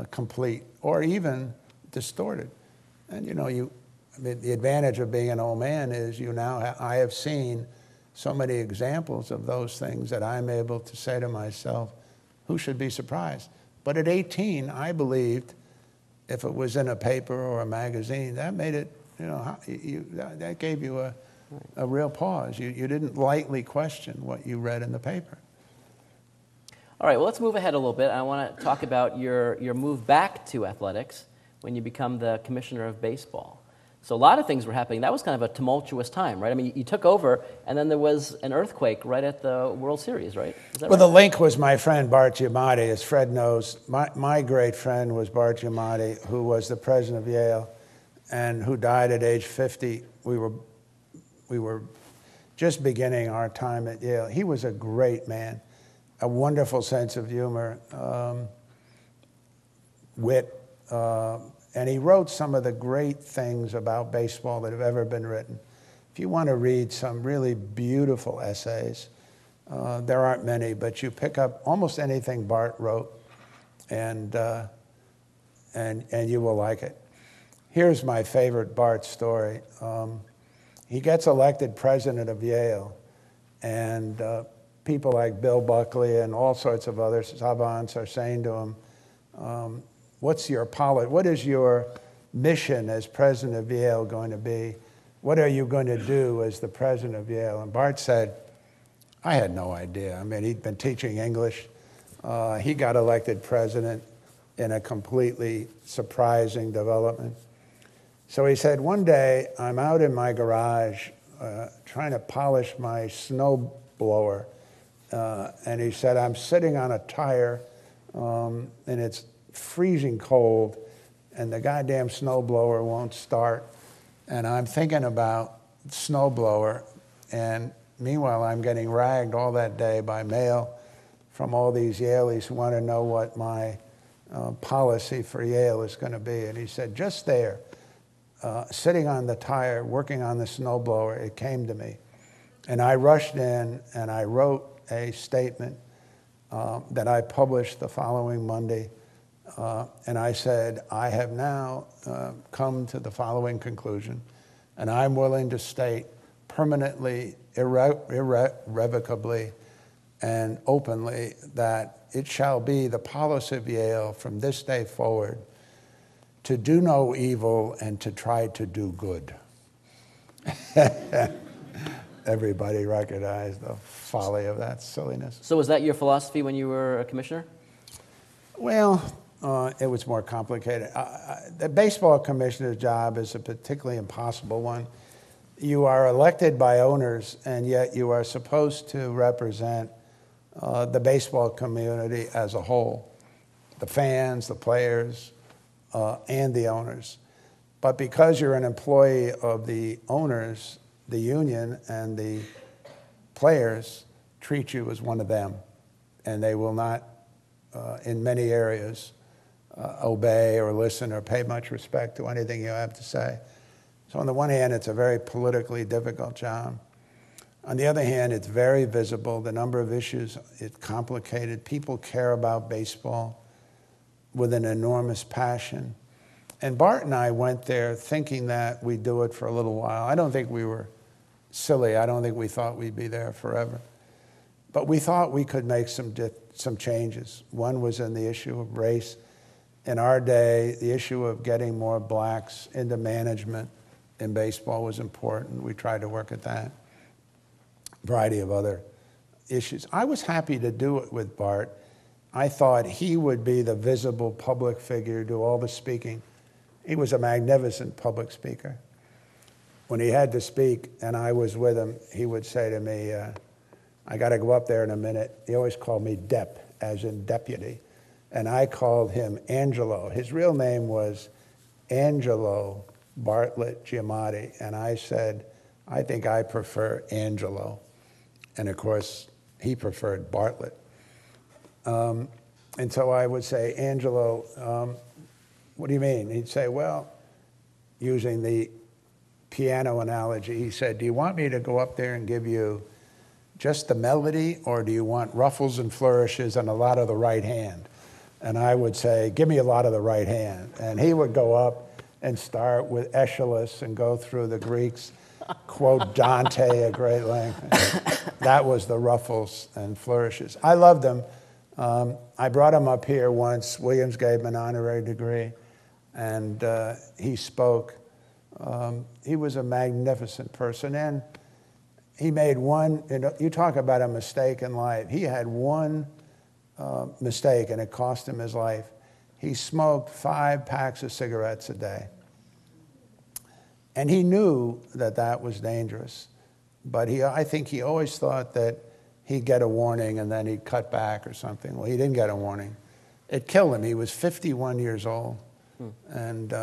Speaker 2: complete or even distorted. And you know, I mean, the advantage of being an old man is I have seen so many examples of those things that I'm able to say to myself, who should be surprised? But at 18, I believed if it was in a paper or a magazine, that made it, that gave you a real pause. You didn't lightly question what you read in the paper.
Speaker 1: All right, well, let's move ahead a little bit. I want to talk about your move back to athletics when you become the commissioner of baseball. So a lot of things were happening. That was kind of a tumultuous time, right? I mean, you took over, and then there was an earthquake right at the World Series, right? Is that
Speaker 2: well,
Speaker 1: right?
Speaker 2: The link was my friend Bart Giamatti. As Fred knows, my great friend was Bart Giamatti, who was the president of Yale and who died at age 50. We were just beginning our time at Yale. He was a great man, a wonderful sense of humor, wit, and he wrote some of the great things about baseball that have ever been written. If you want to read some really beautiful essays, there aren't many, but you pick up almost anything Bart wrote, and you will like it. Here's my favorite Bart story. He gets elected president of Yale, and people like Bill Buckley and all sorts of other savants are saying to him, what is your mission as president of Yale going to be? What are you going to do as the president of Yale? And Bart said, I had no idea. I mean, he'd been teaching English. He got elected president in a completely surprising development. So he said, one day I'm out in my garage trying to polish my snow blower. And he said, I'm sitting on a tire and it's freezing cold and the goddamn snowblower won't start. And I'm thinking about snowblower, and meanwhile I'm getting ragged all that day by mail from all these Yaleys who want to know what my policy for Yale is going to be. And he said, just there, sitting on the tire, working on the snowblower, it came to me. And I rushed in and I wrote a statement that I published the following Monday. And I said, I have now come to the following conclusion, and I'm willing to state permanently, irrevocably, and openly that it shall be the policy of Yale from this day forward to do no evil and to try to do good. Everybody recognized the folly of that silliness.
Speaker 1: So was that your philosophy when you were a commissioner?
Speaker 2: Well, it was more complicated. The baseball commissioner's job is a particularly impossible one. You are elected by owners, and yet you are supposed to represent the baseball community as a whole, the fans, the players, and the owners. But because you're an employee of the owners, the union and the players treat you as one of them, and they will not, in many areas, obey or listen or pay much respect to anything you have to say. So on the one hand, it's a very politically difficult job. On the other hand, it's very visible. The number of issues, it's complicated. People care about baseball with an enormous passion. And Bart and I went there thinking that we'd do it for a little while. I don't think we were silly. I don't think we thought we'd be there forever. But we thought we could make some changes. One was in the issue of race. In our day, the issue of getting more blacks into management in baseball was important. We tried to work at that. A variety of other issues. I was happy to do it with Bart. I thought he would be the visible public figure, do all the speaking. He was a magnificent public speaker. When he had to speak and I was with him, he would say to me, I got to go up there in a minute. He always called me Dep, as in deputy. And I called him Angelo. His real name was Angelo Bartlett Giamatti. And I said, I think I prefer Angelo. And of course, he preferred Bartlett. And so I would say, Angelo, what do you mean? He'd say, well, using the piano analogy, he said, do you want me to go up there and give you just the melody, or do you want ruffles and flourishes and a lot of the right hand? And I would say, give me a lot of the right hand. And he would go up and start with Aeschylus and go through the Greeks, quote Dante at great length. That was the ruffles and flourishes. I loved him. I brought him up here once. Williams gave him an honorary degree, and he spoke. He was a magnificent person, and he made one, you talk about a mistake in life. He had one mistake, and it cost him his life. He smoked 5 packs of cigarettes a day. And he knew that that was dangerous. But I think he always thought that he'd get a warning and then he'd cut back or something. Well, he didn't get a warning. It killed him. He was 51 years old. And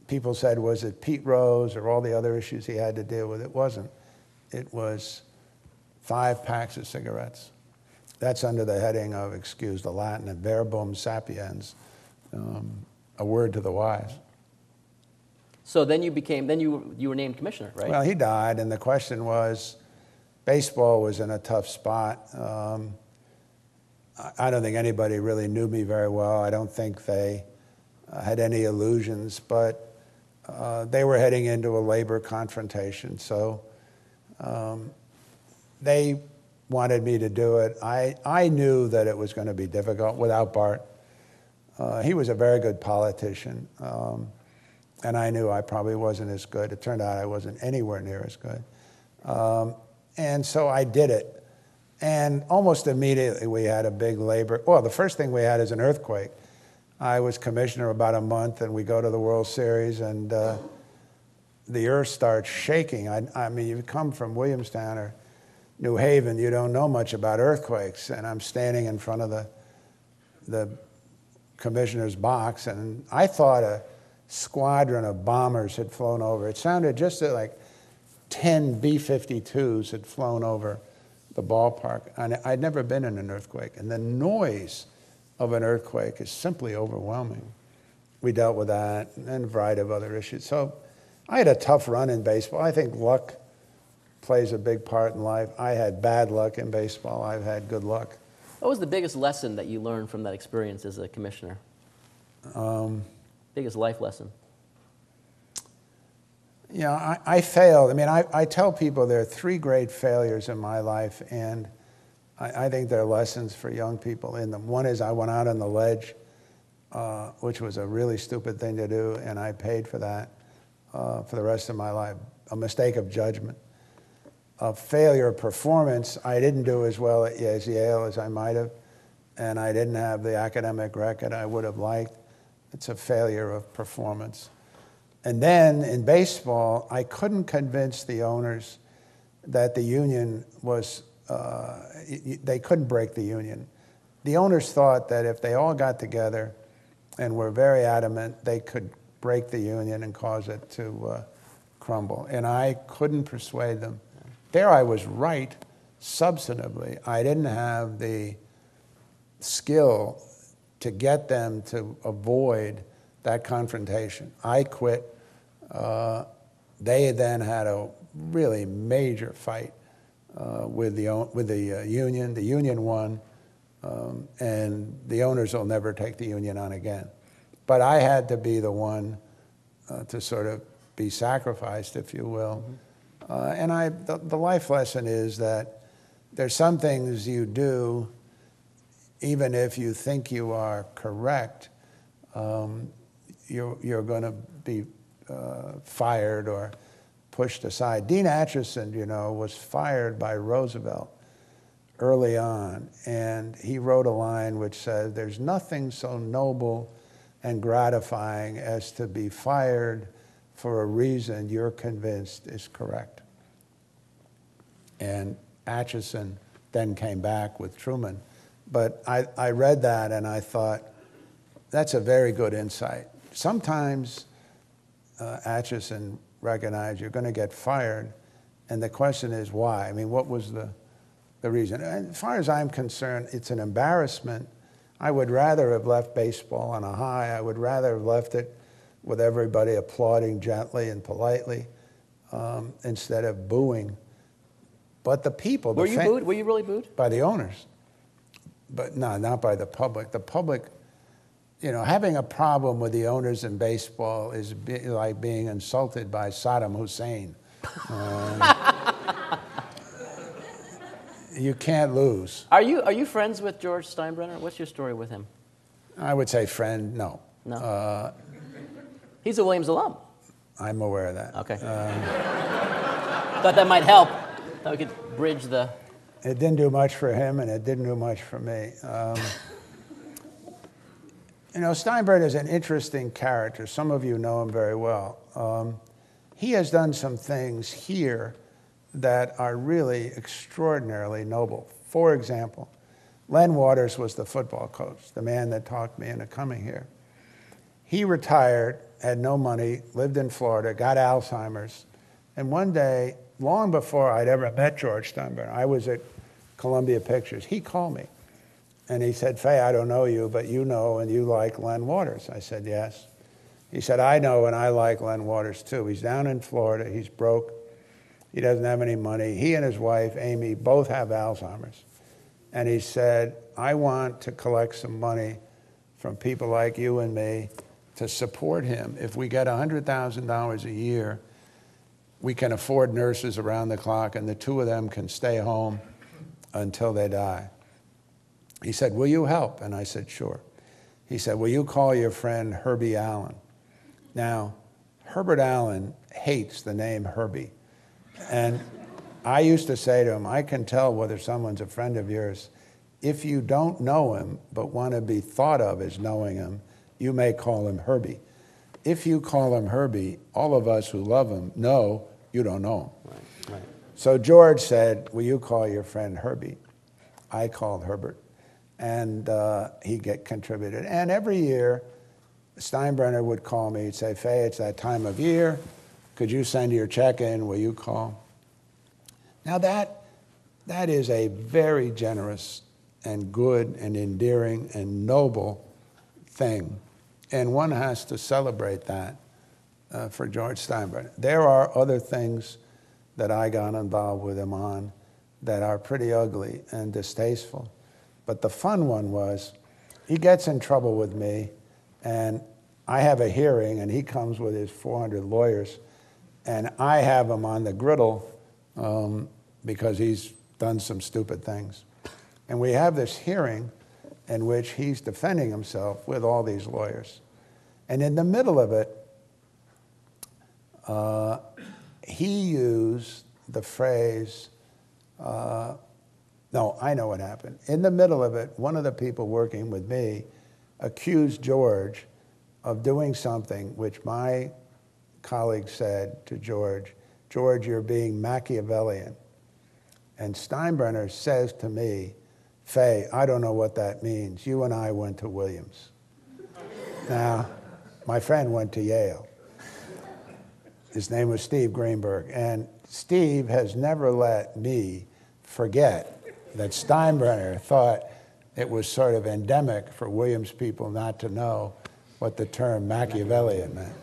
Speaker 2: people said, was it Pete Rose or all the other issues he had to deal with? It wasn't. It was 5 packs of cigarettes. That's under the heading of, excuse the Latin, verbum sapiens, a word to the wise.
Speaker 1: So then you were named commissioner, right?
Speaker 2: Well, he died, and the question was, baseball was in a tough spot. I don't think anybody really knew me very well. I don't think they had any illusions, but they were heading into a labor confrontation, so they wanted me to do it. I knew that it was going to be difficult without Bart. He was a very good politician, and I knew I probably wasn't as good. It turned out I wasn't anywhere near as good. And so I did it. And almost immediately we had a big labor. Well, the first thing we had is an earthquake. I was commissioner about a month, and we go to the World Series, and the earth starts shaking. I mean, you come from Williamstown or New Haven, you don't know much about earthquakes. And I'm standing in front of the commissioner's box, and I thought a squadron of bombers had flown over. It sounded just like 10 B-52s had flown over the ballpark. And I'd never been in an earthquake. And the noise of an earthquake is simply overwhelming. We dealt with that and a variety of other issues. So I had a tough run in baseball. I think luck plays a big part in life. I had bad luck in baseball. I've had good luck.
Speaker 1: What was the biggest lesson that you learned from that experience as a commissioner? Biggest life lesson?
Speaker 2: You know, I failed. I mean, I tell people there are 3 great failures in my life, and I think there are lessons for young people in them. One is I went out on the ledge which was a really stupid thing to do, and I paid for that for the rest of my life. A mistake of judgment. A failure of performance. I didn't do as well at Yale as I might have, and I didn't have the academic record I would have liked. It's a failure of performance. And then in baseball, I couldn't convince the owners that the union was, they couldn't break the union. The owners thought that if they all got together and were very adamant, they could break the union and cause it to crumble. And I couldn't persuade them. There I was right substantively. I didn't have the skill to get them to avoid that confrontation. I quit. They then had a really major fight with the union. The union won, and the owners will never take the union on again. But I had to be the one to sort of be sacrificed, if you will. And the life lesson is that there's some things you do, even if you think you are correct, you're going to be fired or pushed aside. Dean Acheson, was fired by Roosevelt early on, and he wrote a line which said, "There's nothing so noble and gratifying as to be fired for a reason you're convinced is correct." And Acheson then came back with Truman. But I read that and I thought, that's a very good insight. Sometimes Acheson recognized you're going to get fired, and the question is why? I mean, what was the reason? And as far as I'm concerned, it's an embarrassment. I would rather have left baseball on a high. I would rather have left it with everybody applauding gently and politely instead of booing. But the people...
Speaker 1: Were you booed? Were you really booed?
Speaker 2: By the owners. But no, not by the public. The public, having a problem with the owners in baseball is like being insulted by Saddam Hussein. You can't lose.
Speaker 1: Are you friends with George Steinbrenner? What's your story with him?
Speaker 2: I would say friend, no.
Speaker 1: No? He's a Williams alum.
Speaker 2: I'm aware of that.
Speaker 1: Okay. Thought that might help. Thought we could bridge the...
Speaker 2: It didn't do much for him, and it didn't do much for me. Steinbrenner is an interesting character. Some of you know him very well. He has done some things here that are really extraordinarily noble. For example, Len Waters was the football coach, the man that talked me into coming here. He retired, had no money, lived in Florida, got Alzheimer's, and one day, long before I'd ever met George Steinbrenner, I was at Columbia Pictures. He called me, and he said, "Fay, I don't know you, but you know and you like Len Waters." I said, "Yes." He said, "I know and I like Len Waters too. He's down in Florida. He's broke. He doesn't have any money. He and his wife, Amy, both have Alzheimer's." And he said, "I want to collect some money from people like you and me to support him. If we get $100,000 a year, we can afford nurses around the clock, and the two of them can stay home until they die." He said, "Will you help?" And I said, "Sure." He said, "Will you call your friend Herbie Allen?" Now, Herbert Allen hates the name Herbie. And I used to say to him, "I can tell whether someone's a friend of yours. If you don't know him but want to be thought of as knowing him, you may call him Herbie. If you call him Herbie, all of us who love him know you don't know him."
Speaker 1: Right.
Speaker 2: So George said, "Will you call your friend Herbie?" I called Herbert, and he contributed. And every year, Steinbrenner would call me. He'd say, "Fay, it's that time of year. Could you send your check in? Will you call?" Now that is a very generous and good and endearing and noble thing. And one has to celebrate that for George Steinbrenner. There are other things that I got involved with him on that are pretty ugly and distasteful. But the fun one was, he gets in trouble with me, and I have a hearing, and he comes with his 400 lawyers, and I have him on the griddle because he's done some stupid things. And we have this hearing, in which he's defending himself with all these lawyers. And in the middle of it, he used the phrase, no, I know what happened. In the middle of it, one of the people working with me accused George of doing something which my colleague said to George, George, you're being Machiavellian. And Steinbrenner says to me, Fay, I don't know what that means. You and I went to Williams. Now, my friend went to Yale. His name was Steve Greenberg. And Steve has never let me forget that Steinbrenner thought it was sort of endemic for Williams people not to know what the term Machiavellian meant.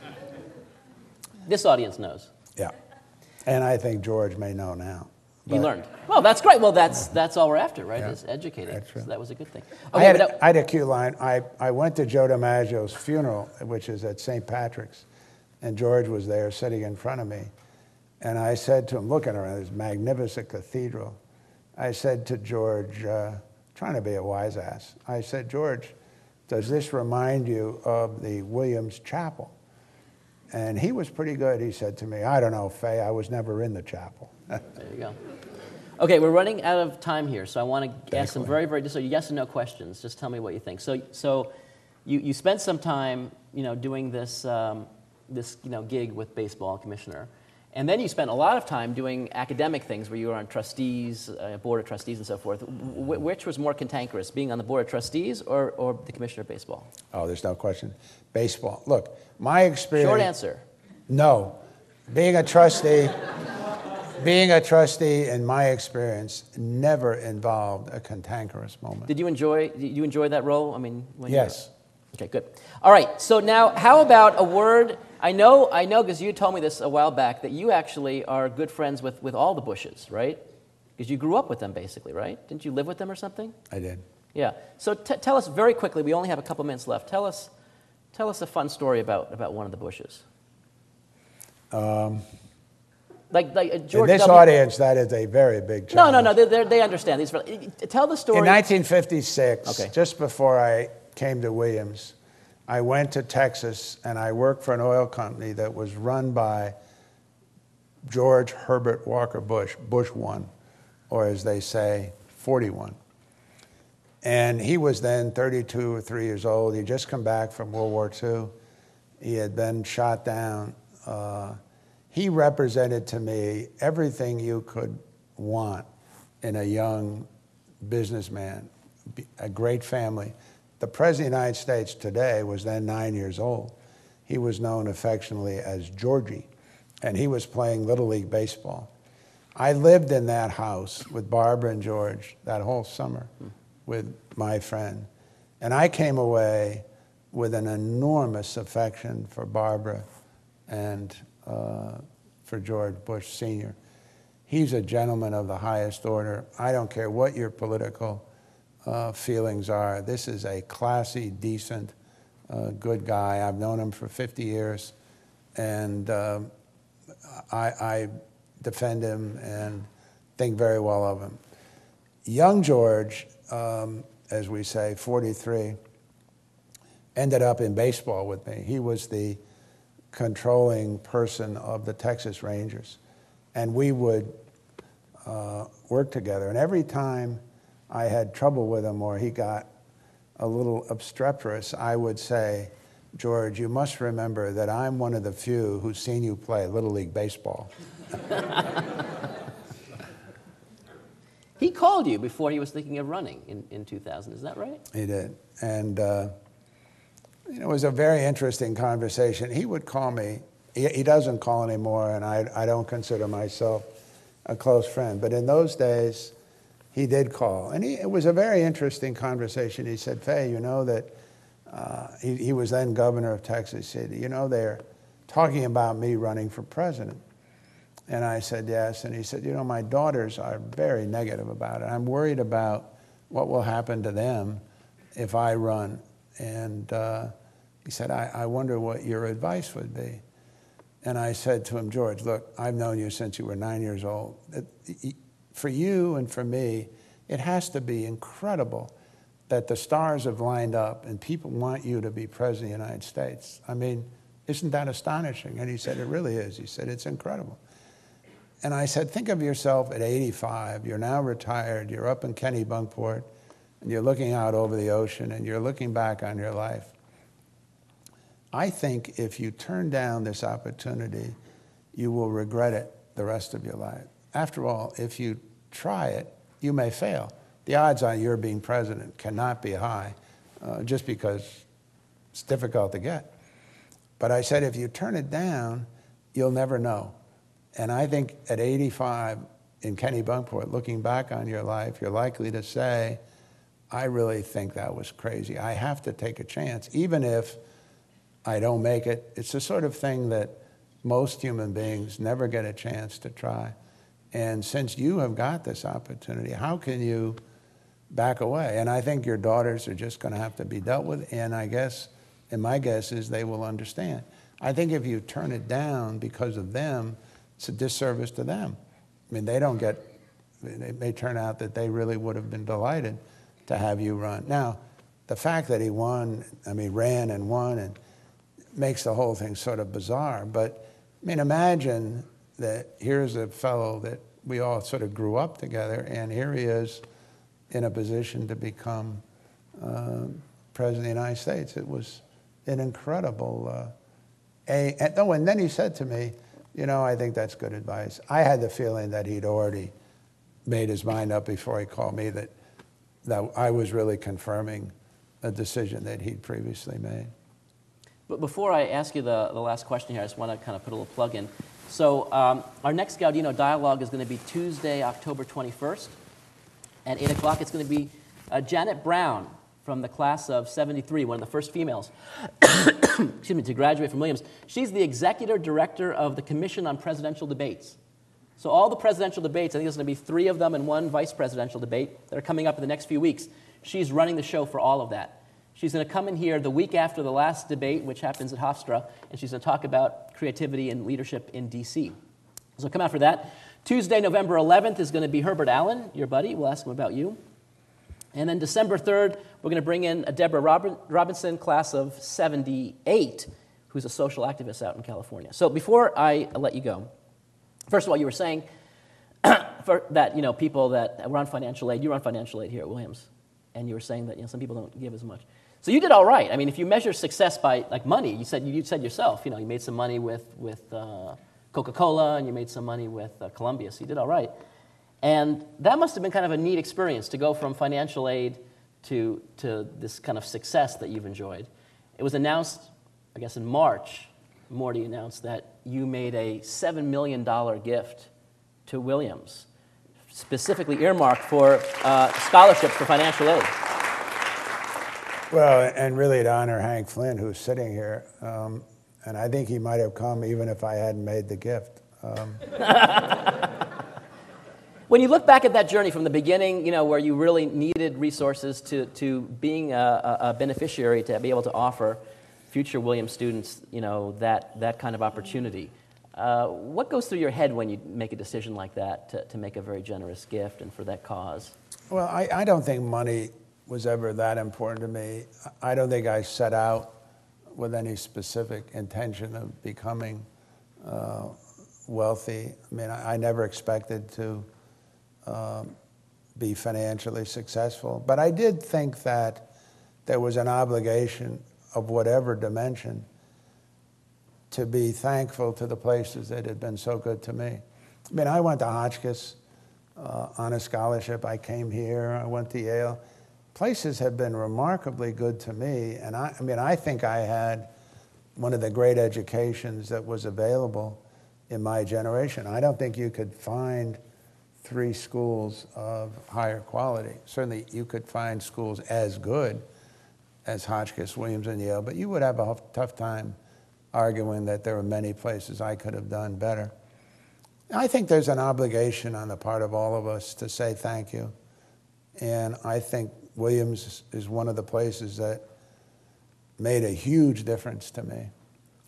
Speaker 1: This audience knows.
Speaker 2: Yeah. And I think George may know now.
Speaker 1: He learned. Well, that's great. Well, that's all we're after, right? Is educating.
Speaker 2: That's right.
Speaker 1: So that was a good thing.
Speaker 2: Okay,
Speaker 1: Okay,
Speaker 2: I had a cute line. I went to Joe DiMaggio's funeral, which is at St. Patrick's, and George was there sitting in front of me. And I said to him, looking around this magnificent cathedral, I said to George, trying to be a wise ass, I said, George, does this remind you of the Williams Chapel? And he was pretty good. He said to me, I don't know, Fay, I was never in the chapel.
Speaker 1: there you go. Okay, we're running out of time here, so I want to ask some very, very just yes and no questions. Just tell me what you think. So you spent some time, doing this gig with baseball commissioner, and then you spent a lot of time doing academic things where you were on trustees, board of trustees, and so forth. Which was more cantankerous, being on the board of trustees or the commissioner of baseball?
Speaker 2: Oh, there's no question. Baseball. Look, my experience.
Speaker 1: Short answer.
Speaker 2: No, being a trustee. Being a trustee, in my experience, never involved a cantankerous moment.
Speaker 1: Did you enjoy that role? I mean,
Speaker 2: yes.
Speaker 1: Okay, good. All right. So now, how about a word? I know, because you told me this a while back that you actually are good friends with all the Bushes, right? Because you grew up with them, basically, right? Didn't you live with them or something?
Speaker 2: I did.
Speaker 1: Yeah. So tell us very quickly. We only have a couple minutes left. Tell us a fun story about one of the Bushes. Like George
Speaker 2: In this
Speaker 1: W.
Speaker 2: audience, that is a very big challenge.
Speaker 1: No, they understand. Tell the story.
Speaker 2: In 1956, just before I came to Williams, I went to Texas and I worked for an oil company that was run by George Herbert Walker Bush, Bush 1, or as they say, 41. And he was then 32 or 3 years old. He'd just come back from World War II. He had been shot down. He represented to me everything you could want in a young businessman, a great family. The President of the United States today was then 9 years old. He was known affectionately as Georgie, and he was playing Little League Baseball. I lived in that house with Barbara and George that whole summer with my friend. And I came away with an enormous affection for Barbara and for George Bush Sr. He's a gentleman of the highest order. I don't care what your political feelings are. This is a classy, decent, good guy. I've known him for 50 years, and I defend him and think very well of him. Young George, as we say, 43, ended up in baseball with me. He was the controlling person of the Texas Rangers, and we would work together. And every time I had trouble with him or he got a little obstreperous, I would say, George, you must remember that I'm one of the few who's seen you play Little League Baseball.
Speaker 1: He called you before he was thinking of running in 2000, is that right?
Speaker 2: He did. And it was a very interesting conversation. He would call me. He doesn't call anymore, and I don't consider myself a close friend. But in those days, he did call. And it was a very interesting conversation. He said, Fay, you know that he was then governor of Texas. He said, you know, they're talking about me running for president. And I said, yes. And he said, you know, my daughters are very negative about it. I'm worried about what will happen to them if I run. And he said, I wonder what your advice would be. And I said to him, George, look, I've known you since you were 9 years old. For you and for me, it has to be incredible that the stars have lined up and people want you to be president of the United States. I mean, isn't that astonishing? And he said, it really is. He said, it's incredible. And I said, think of yourself at 85. You're now retired. You're up in Kennebunkport, and you're looking out over the ocean, and you're looking back on your life. I think if you turn down this opportunity, you will regret it the rest of your life. After all, if you try it, you may fail. The odds on your being president cannot be high, just because it's difficult to get. But I said, if you turn it down, you'll never know. And I think at 85 in Kennebunkport, looking back on your life, you're likely to say, I really think that was crazy. I have to take a chance. Even if I don't make it, it's the sort of thing that most human beings never get a chance to try. And since you have got this opportunity, how can you back away? And I think your daughters are just going to have to be dealt with, and I guess, and my guess is they will understand. I think if you turn it down because of them, it's a disservice to them. I mean, it may turn out that they really would have been delighted to have you run. Now, the fact that he ran and won, and makes the whole thing sort of bizarre. But, I mean, imagine that here's a fellow that we all sort of grew up together, and here he is in a position to become president of the United States. It was an incredible, and then he said to me, you know, I think that's good advice. I had the feeling that he'd already made his mind up before he called me that I was really confirming a decision that he'd previously made.
Speaker 1: But before I ask you the last question here, I just want to kind of put a little plug in. So our next Gaudino Dialogue is going to be Tuesday, October 21st. At 8 o'clock, it's going to be Janet Brown from the class of 73, one of the first females excuse me, to graduate from Williams. She's the executive director of the Commission on Presidential Debates. So all the presidential debates, I think there's going to be 3 of them and 1 vice presidential debate that are coming up in the next few weeks. She's running the show for all of that. She's going to come in here the week after the last debate, which happens at Hofstra, and she's going to talk about creativity and leadership in D.C. So come out for that. Tuesday, November 11th is going to be Herbert Allen, your buddy. We'll ask him about you. And then December 3rd, we're going to bring in a Deborah Robinson, class of 78, who's a social activist out in California. So before I let you go, first of all, you were saying that, you know, people that were on financial aid, you were on financial aid here at Williams, and you were saying that, you know, some people don't give as much. So you did all right. I mean, if you measure success by, like, money, you said yourself, you know, you made some money with Coca-Cola, and you made some money with Columbia, so you did all right. And that must have been kind of a neat experience to go from financial aid to this kind of success that you've enjoyed. It was announced, I guess in March, Morty announced that you made a $7 million gift to Williams, specifically earmarked for scholarships for financial aid.
Speaker 2: Well, and really to honor Hank Flynn, who's sitting here, and I think he might have come even if I hadn't made the gift.
Speaker 1: When you look back at that journey from the beginning, you know, where you really needed resources to being a beneficiary to be able to offer future Williams students, you know, that kind of opportunity, what goes through your head when you make a decision like that to make a very generous gift and for that cause? Well,
Speaker 2: I don't think money was ever that important to me. I don't think I set out with any specific intention of becoming wealthy. I mean, I never expected to be financially successful. But I did think that there was an obligation of whatever dimension to be thankful to the places that had been so good to me. I mean, I went to Hotchkiss on a scholarship. I came here. I went to Yale. Places have been remarkably good to me. And I think I had one of the great educations that was available in my generation. I don't think you could find 3 schools of higher quality. Certainly you could find schools as good as Hotchkiss, Williams, and Yale, but you would have a tough time arguing that there were many places I could have done better. I think there's an obligation on the part of all of us to say thank you. And I think Williams is one of the places that made a huge difference to me.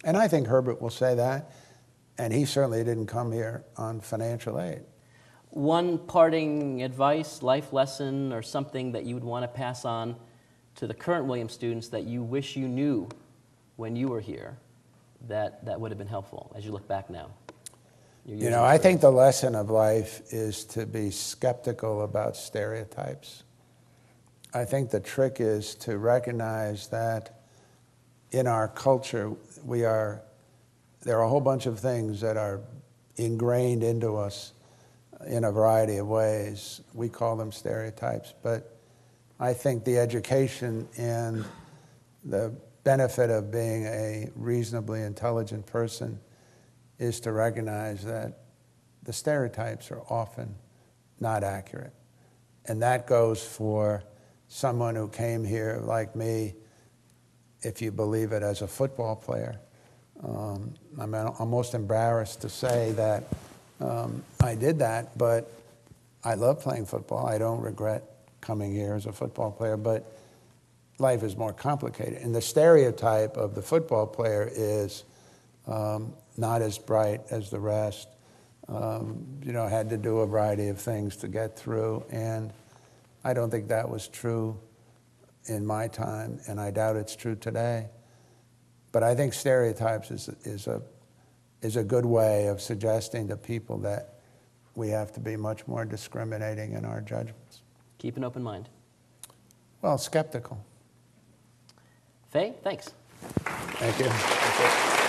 Speaker 2: And I think Herbert will say that, and he certainly didn't come here on financial aid.
Speaker 1: One parting advice, life lesson, or something that you would want to pass on to the current Williams students that you wish you knew when you were here that would have been helpful as you look back now?
Speaker 2: You know, I think the lesson of life is to be skeptical about stereotypes. I think the trick is to recognize that in our culture, there are a whole bunch of things that are ingrained into us in a variety of ways. We call them stereotypes, but I think the education and the benefit of being a reasonably intelligent person is to recognize that the stereotypes are often not accurate. And that goes for someone who came here like me, if you believe it, as a football player. I'm almost embarrassed to say that I did that, but I love playing football. I don't regret coming here as a football player, but life is more complicated. And the stereotype of the football player is not as bright as the rest, had to do a variety of things to get through. And I don't think that was true in my time, and I doubt it's true today. But I think stereotypes is a good way of suggesting to people that we have to be much more discriminating in our judgments.
Speaker 1: Keep an open mind.
Speaker 2: Well, skeptical.
Speaker 1: Fay, thanks.
Speaker 2: Thank you.